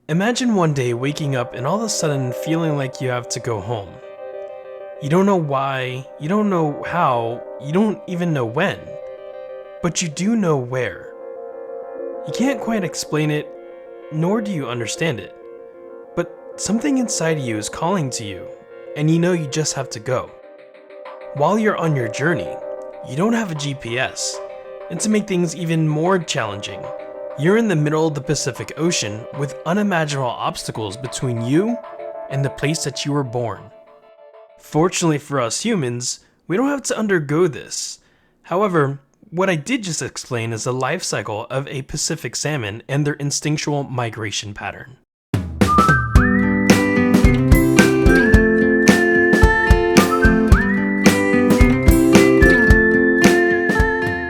Imagine one day waking up and all of a sudden feeling like you have to go home. You don't know why, you don't know how, you don't even know when, but you do know where. You can't quite explain it, nor do you understand it, but something inside you is calling to you, and you know you just have to go. While you're on your journey, you don't have a GPS, and to make things even more challenging, you're in the middle of the Pacific Ocean with unimaginable obstacles between you and the place that you were born. Fortunately for us humans, we don't have to undergo this. However, what I did just explain is the life cycle of a Pacific salmon and their instinctual migration pattern.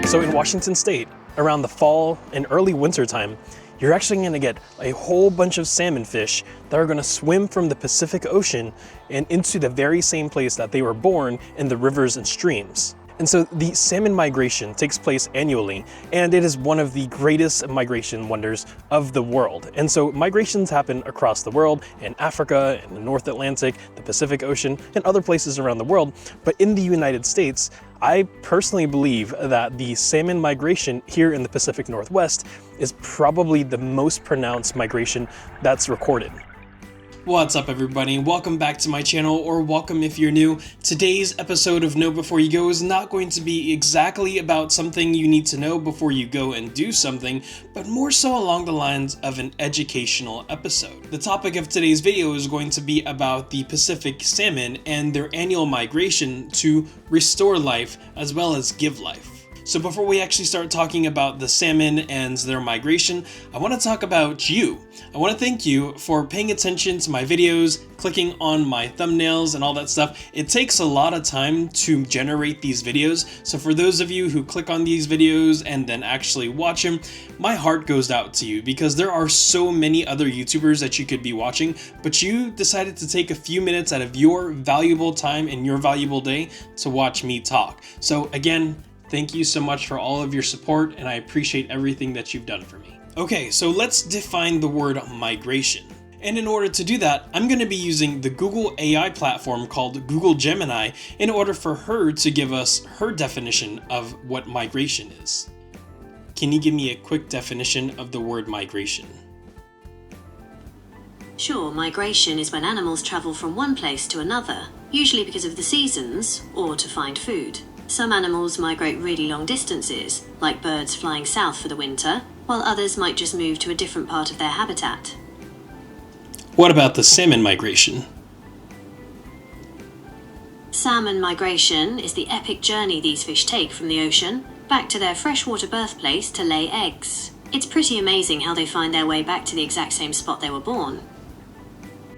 So in Washington State, around the fall and early winter time, you're actually going to get a whole bunch of salmon fish that are going to swim from the Pacific Ocean and into the very same place that they were born in the rivers and streams. And so the salmon migration takes place annually, and it is one of the greatest migration wonders of the world. And so migrations happen across the world, in Africa, in the North Atlantic, the Pacific Ocean, and other places around the world. But in the United States, I personally believe that the salmon migration here in the Pacific Northwest is probably the most pronounced migration that's recorded. What's up everybody, welcome back to my channel, or welcome if you're new. Today's episode of Know Before You Go is not going to be exactly about something you need to know before you go and do something, but more so along the lines of an educational episode. The topic of today's video is going to be about the Pacific salmon and their annual migration to restore life as well as give life. So before we actually start talking about the salmon and their migration, I want to talk about you. I want to thank you for paying attention to my videos, clicking on my thumbnails and all that stuff. It takes a lot of time to generate these videos. So for those of you who click on these videos and then actually watch them, my heart goes out to you because there are so many other YouTubers that you could be watching, but you decided to take a few minutes out of your valuable time and your valuable day to watch me talk. So again, thank you so much for all of your support, and I appreciate everything that you've done for me. Okay, so let's define the word migration. And in order to do that, I'm going to be using the Google AI platform called Google Gemini in order for her to give us her definition of what migration is. Can you give me a quick definition of the word migration? Sure, migration is when animals travel from one place to another, usually because of the seasons or to find food. Some animals migrate really long distances, like birds flying south for the winter, while others might just move to a different part of their habitat. What about the salmon migration? Salmon migration is the epic journey these fish take from the ocean back to their freshwater birthplace to lay eggs. It's pretty amazing how they find their way back to the exact same spot they were born.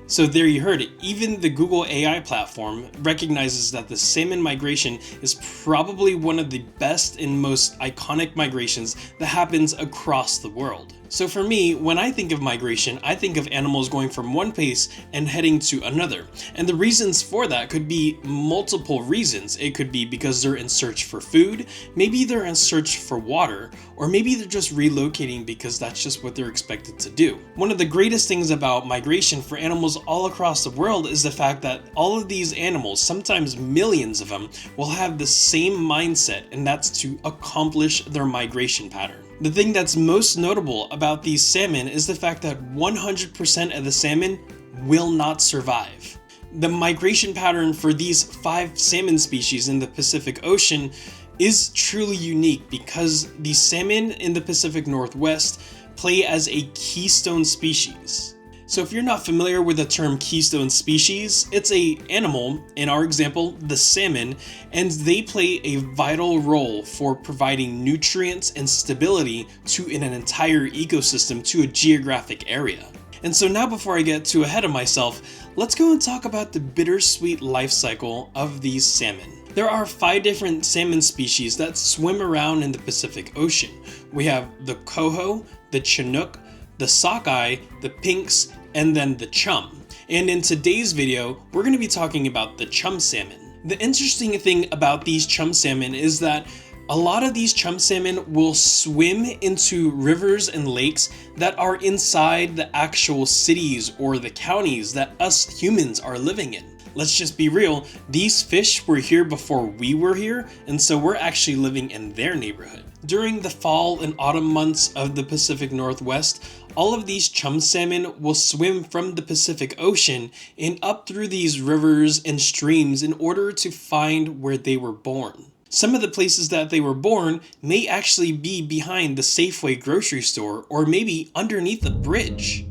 So there you heard it. Even the Google AI platform recognizes that the salmon migration is probably one of the best and most iconic migrations that happens across the world. So for me, when I think of migration, I think of animals going from one place and heading to another. And the reasons for that could be multiple reasons. It could be because they're in search for food, maybe they're in search for water, or maybe they're just relocating because that's just what they're expected to do. One of the greatest things about migration for animals all across the world is the fact that all of these animals, sometimes millions of them, will have the same mindset, and that's to accomplish their migration pattern. The thing that's most notable about these salmon is the fact that 100% of the salmon will not survive. The migration pattern for these 5 salmon species in the Pacific Ocean is truly unique because the salmon in the Pacific Northwest play as a keystone species. So if you're not familiar with the term keystone species, it's an animal, in our example, the salmon, and they play a vital role for providing nutrients and stability to an entire ecosystem, to a geographic area. And so now before I get too ahead of myself, let's go and talk about the bittersweet life cycle of these salmon. There are 5 different salmon species that swim around in the Pacific Ocean. We have the coho, the chinook, the sockeye, the pinks, and then the chum. And in today's video, we're going to be talking about the chum salmon. The interesting thing about these chum salmon is that A lot of these chum salmon will swim into rivers and lakes that are inside the actual cities or the counties that us humans are living in. Let's just be real, these fish were here before we were here, and so we're actually living in their neighborhood. During the fall and autumn months of the Pacific Northwest, all of these chum salmon will swim from the Pacific Ocean and up through these rivers and streams in order to find where they were born. Some of the places that they were born may actually be behind the Safeway grocery store or maybe underneath a bridge.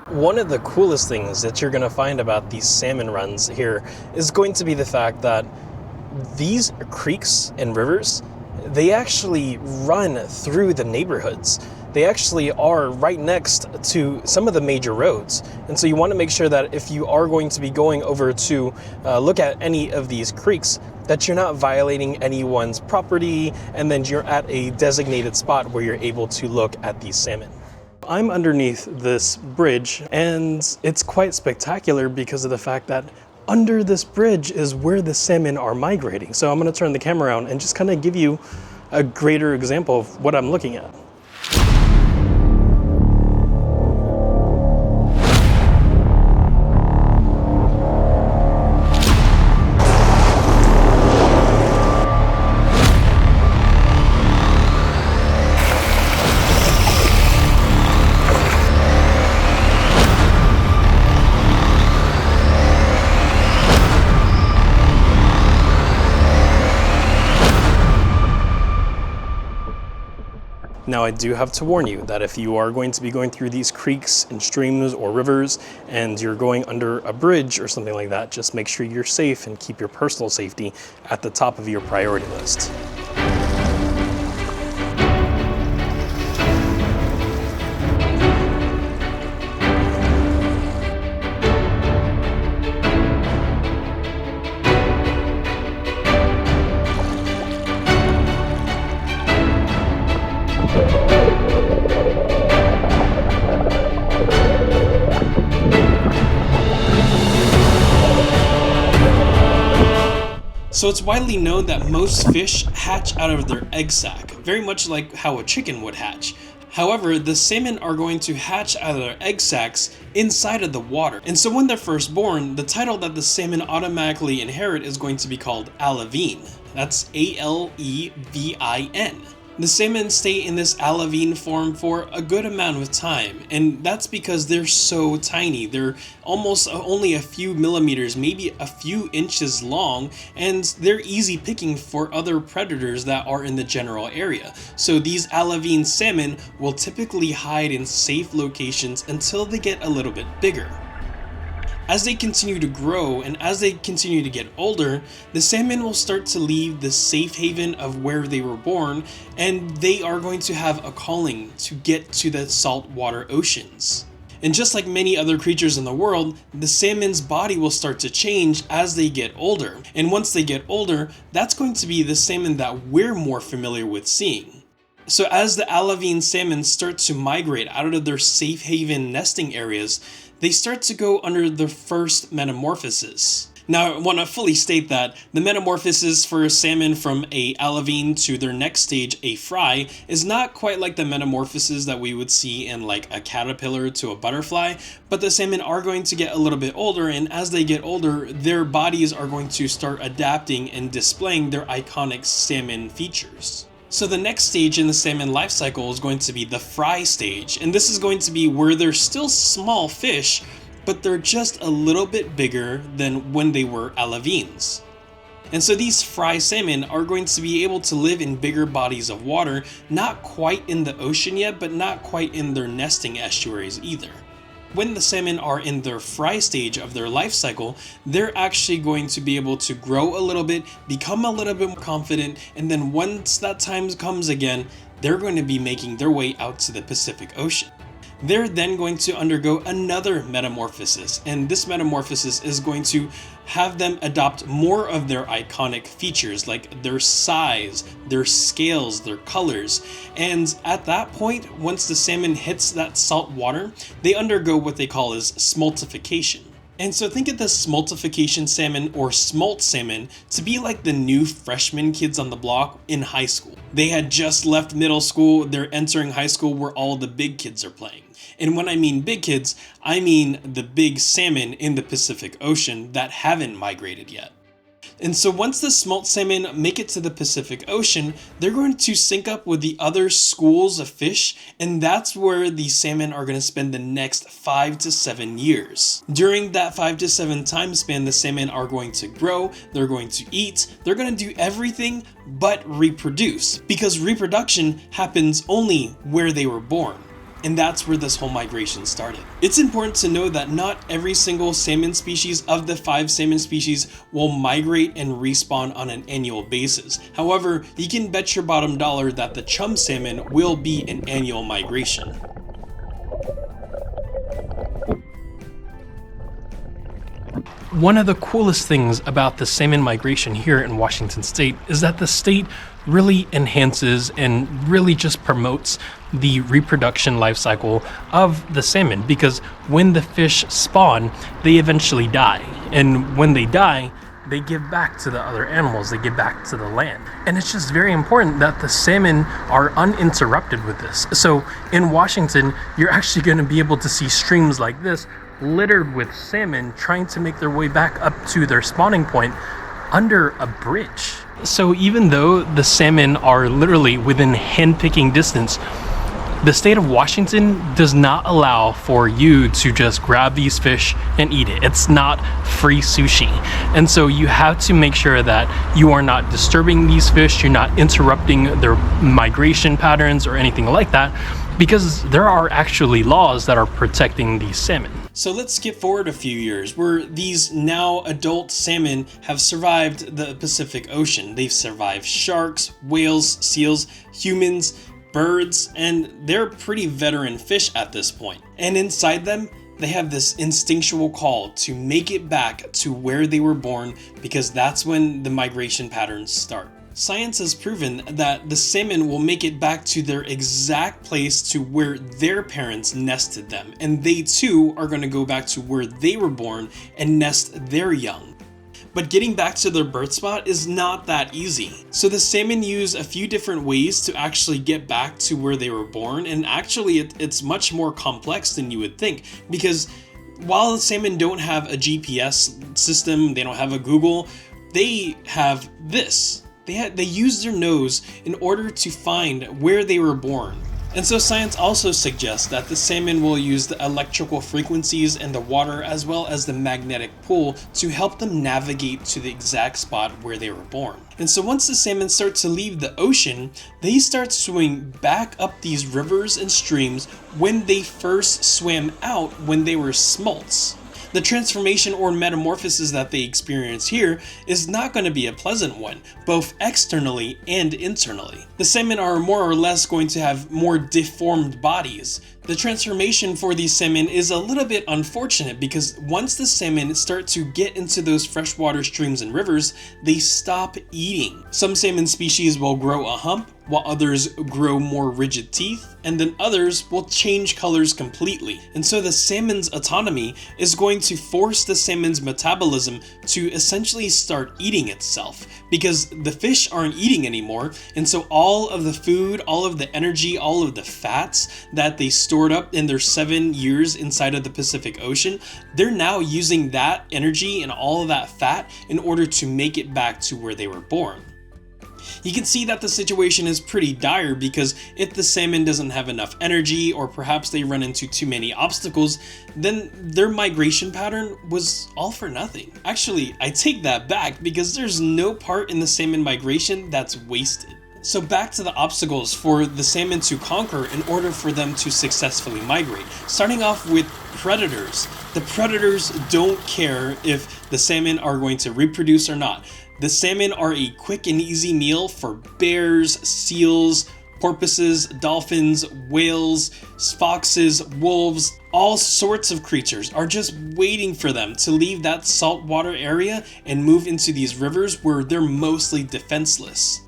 One of the coolest things that you're going to find about these salmon runs here is going to be the fact that these creeks and rivers, they actually run through the neighborhoods. They actually are right next to some of the major roads. And so you want to make sure that if you are going to be going over to look at any of these creeks, that you're not violating anyone's property, and then you're at a designated spot where you're able to look at these salmon. I'm underneath this bridge, and it's quite spectacular because of the fact that under this bridge is where the salmon are migrating. So I'm going to turn the camera around and just kind of give you a greater example of what I'm looking at. Now, I do have to warn you that if you are going to be going through these creeks and streams or rivers and you're going under a bridge or something like that, just make sure you're safe and keep your personal safety at the top of your priority list. So it's widely known that most fish hatch out of their egg sac, very much like how a chicken would hatch. However, the salmon are going to hatch out of their egg sacs inside of the water. And so when they're first born, the title that the salmon automatically inherit is going to be called alevine. That's A-L-E-V-I-N. The salmon stay in this alevine form for a good amount of time, and that's because they're so tiny. They're almost only a few millimeters, maybe a few inches long, and they're easy picking for other predators that are in the general area. So these alevine salmon will typically hide in safe locations until they get a little bit bigger. As they continue to grow and as they continue to get older, the salmon will start to leave the safe haven of where they were born, and they are going to have a calling to get to the saltwater oceans. And just like many other creatures in the world, the salmon's body will start to change as they get older. And once they get older, that's going to be the salmon that we're more familiar with seeing. So as the alevine salmon start to migrate out of their safe haven nesting areas, they start to go under their first metamorphosis. Now, I want to fully state that the metamorphosis for a salmon from a alevine to their next stage, a fry, is not quite like the metamorphosis that we would see in like a caterpillar to a butterfly, but the salmon are going to get a little bit older, and as they get older, their bodies are going to start adapting and displaying their iconic salmon features. So the next stage in the salmon life cycle is going to be the fry stage, and this is going to be where they're still small fish, but they're just a little bit bigger than when they were alevines. And so these fry salmon are going to be able to live in bigger bodies of water, not quite in the ocean yet, but not quite in their nesting estuaries either. When the salmon are in their fry stage of their life cycle, they're actually going to be able to grow a little bit, become a little bit more confident, and then once that time comes again, they're going to be making their way out to the Pacific Ocean. they're then going to undergo another metamorphosis, and this metamorphosis is going to have them adopt more of their iconic features like their size, their scales, their colors. And at that point, once the salmon hits that salt water, they undergo what they call as smoltification. And so think of the smoltification salmon or smolt salmon to be like the new freshman kids on the block in high school. They had just left middle school, they're entering high school where all the big kids are playing. And when I mean big kids, I mean the big salmon in the Pacific Ocean that haven't migrated yet. And so once the smolt salmon make it to the Pacific Ocean, they're going to sync up with the other schools of fish, and that's where the salmon are going to spend the next 5 to 7 years. During that 5 to 7 time span, the salmon are going to grow, they're going to eat, they're going to do everything but reproduce, because reproduction happens only where they were born. And that's where this whole migration started. It's important to know that not every single salmon species of the 5 salmon species will migrate and respawn on an annual basis. However, you can bet your bottom dollar that the chum salmon will be an annual migration. One of the coolest things about the salmon migration here in Washington State is that the state really enhances and really just promotes the reproduction life cycle of the salmon, because when the fish spawn, they eventually die. And when they die, they give back to the other animals, they give back to the land. And it's just very important that the salmon are uninterrupted with this. So in Washington, you're actually going to be able to see streams like this littered with salmon trying to make their way back up to their spawning point under a bridge. So even though the salmon are literally within hand-picking distance, the state of Washington does not allow for you to just grab these fish and eat it. It's not free sushi. And so you have to make sure that you are not disturbing these fish, you're not interrupting their migration patterns or anything like that, because there are actually laws that are protecting these salmon. So let's skip forward a few years where these now adult salmon have survived the Pacific Ocean. They've survived sharks, whales, seals, humans, birds, and they're pretty veteran fish at this point. And inside them, they have this instinctual call to make it back to where they were born, because that's when the migration patterns start. Science has proven that the salmon will make it back to their exact place to where their parents nested them, and they too are going to go back to where they were born and nest their young. But getting back to their birth spot is not that easy. So the salmon use a few different ways to actually get back to where they were born, and actually it's much more complex than you would think, because while the salmon don't have a GPS system, they don't have a Google, they have this. They use their nose in order to find where they were born. And so science also suggests that the salmon will use the electrical frequencies in the water as well as the magnetic pull to help them navigate to the exact spot where they were born. And so once the salmon start to leave the ocean, they start swimming back up these rivers and streams when they first swam out when they were smolts. The transformation or metamorphosis that they experience here is not going to be a pleasant one, both externally and internally. The salmon are more or less going to have more deformed bodies. The transformation for these salmon is a little bit unfortunate, because once the salmon start to get into those freshwater streams and rivers, they stop eating. Some salmon species will grow a hump, while others grow more rigid teeth, and then others will change colors completely. And so the salmon's autonomy is going to force the salmon's metabolism to essentially start eating itself, because the fish aren't eating anymore, and so all of the food, all of the energy, all of the fats that they stored up in their 7 years inside of the Pacific Ocean, they're now using that energy and all of that fat in order to make it back to where they were born. You can see that the situation is pretty dire, because if the salmon doesn't have enough energy, or perhaps they run into too many obstacles, then their migration pattern was all for nothing. Actually, I take that back, because there's no part in the salmon migration that's wasted. So back to the obstacles for the salmon to conquer in order for them to successfully migrate. Starting off with predators. The predators don't care if the salmon are going to reproduce or not. The salmon are a quick and easy meal for bears, seals, porpoises, dolphins, whales, foxes, wolves, all sorts of creatures are just waiting for them to leave that saltwater area and move into these rivers where they're mostly defenseless.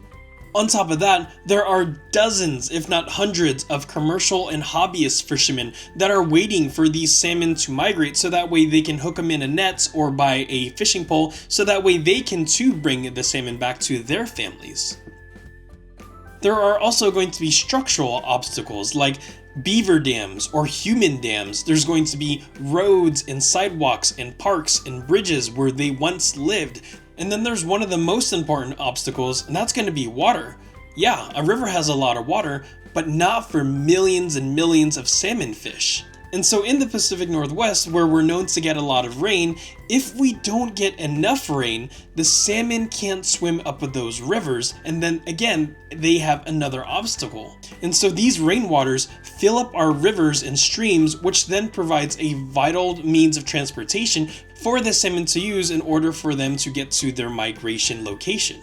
On top of that, there are dozens, if not hundreds, of commercial and hobbyist fishermen that are waiting for these salmon to migrate so that way they can hook them in a net or buy a fishing pole so that way they can too bring the salmon back to their families. There are also going to be structural obstacles like beaver dams or human dams. There's going to be roads and sidewalks and parks and bridges where they once lived. And then there's one of the most important obstacles, and that's going to be water. Yeah, a river has a lot of water, but not for millions and millions of salmon fish. And so in the Pacific Northwest, where we're known to get a lot of rain, if we don't get enough rain, the salmon can't swim up those rivers, and then again, they have another obstacle. And so these rainwaters fill up our rivers and streams, which then provides a vital means of transportation for the salmon to use in order for them to get to their migration location.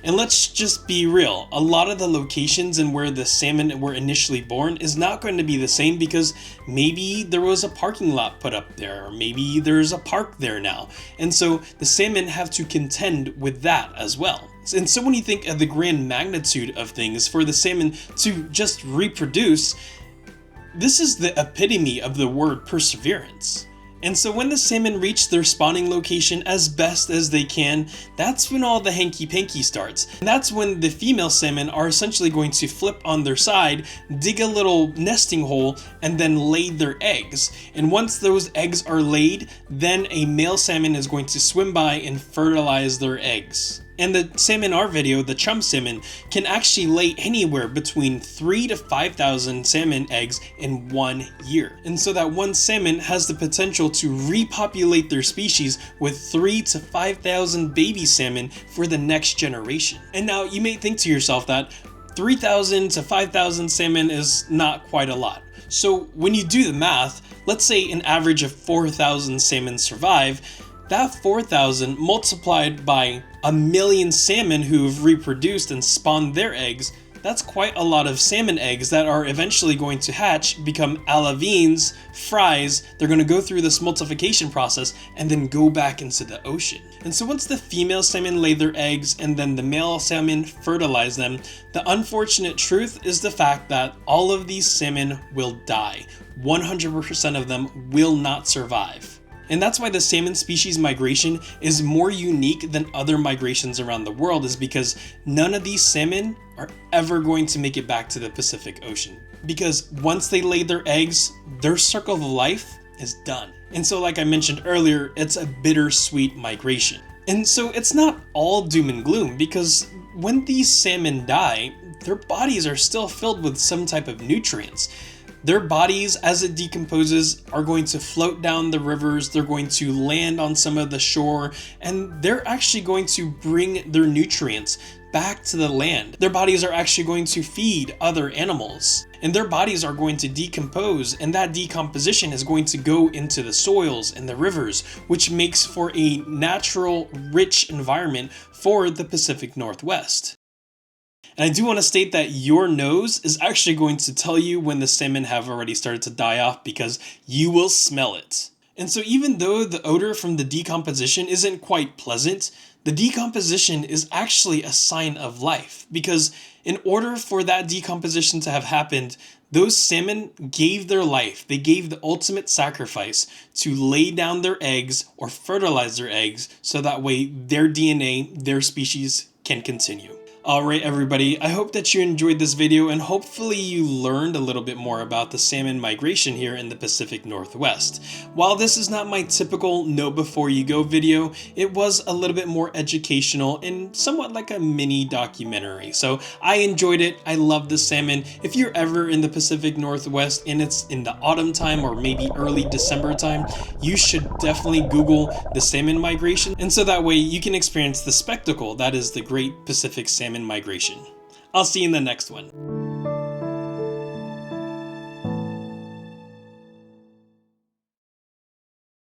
And let's just be real, a lot of the locations and where the salmon were initially born is not going to be the same because maybe there was a parking lot put up there, or maybe there's a park there now. And so the salmon have to contend with that as well. And so when you think of the grand magnitude of things for the salmon to just reproduce, this is the epitome of the word perseverance. And so when the salmon reach their spawning location as best as they can, that's when all the hanky-panky starts. And that's when the female salmon are essentially going to flip on their side, dig a little nesting hole, and then lay their eggs. And once those eggs are laid, then a male salmon is going to swim by and fertilize their eggs. And the salmon in our video, the chum salmon, can actually lay anywhere between 3,000 to 5,000 salmon eggs in 1 year. And so that one salmon has the potential to repopulate their species with 3,000 to 5,000 baby salmon for the next generation. And now you may think to yourself that 3,000 to 5,000 salmon is not quite a lot. So when you do the math, let's say an average of 4,000 salmon survive, that 4,000 multiplied by 1 million salmon who've reproduced and spawned their eggs, that's quite a lot of salmon eggs that are eventually going to hatch, become alevines, fries. They're going to go through this multiplication process and then go back into the ocean. And so once the female salmon lay their eggs and then the male salmon fertilize them, the unfortunate truth is the fact that all of these salmon will die. 100% of them will not survive. And that's why the salmon species migration is more unique than other migrations around the world, is because none of these salmon are ever going to make it back to the Pacific Ocean. Because once they lay their eggs, their circle of life is done. And so like I mentioned earlier, it's a bittersweet migration. And so it's not all doom and gloom, because when these salmon die, their bodies are still filled with some type of nutrients. Their bodies, as it decomposes, are going to float down the rivers, they're going to land on some of the shore, and they're actually going to bring their nutrients back to the land. Their bodies are actually going to feed other animals, and their bodies are going to decompose, and that decomposition is going to go into the soils and the rivers, which makes for a natural, rich environment for the Pacific Northwest. And I do want to state that your nose is actually going to tell you when the salmon have already started to die off, because you will smell it. And so even though the odor from the decomposition isn't quite pleasant, the decomposition is actually a sign of life, because in order for that decomposition to have happened, those salmon gave their life. They gave the ultimate sacrifice to lay down their eggs or fertilize their eggs so that way their DNA, their species can continue. Alright everybody, I hope that you enjoyed this video and hopefully you learned a little bit more about the salmon migration here in the Pacific Northwest. While this is not my typical know before you go video, it was a little bit more educational and somewhat like a mini documentary. So I enjoyed it, I love the salmon. If you're ever in the Pacific Northwest and it's in the autumn time or maybe early December time, you should definitely Google the salmon migration, and so that way you can experience the spectacle that is the Great Pacific Salmon Migration. I'll see you in the next one.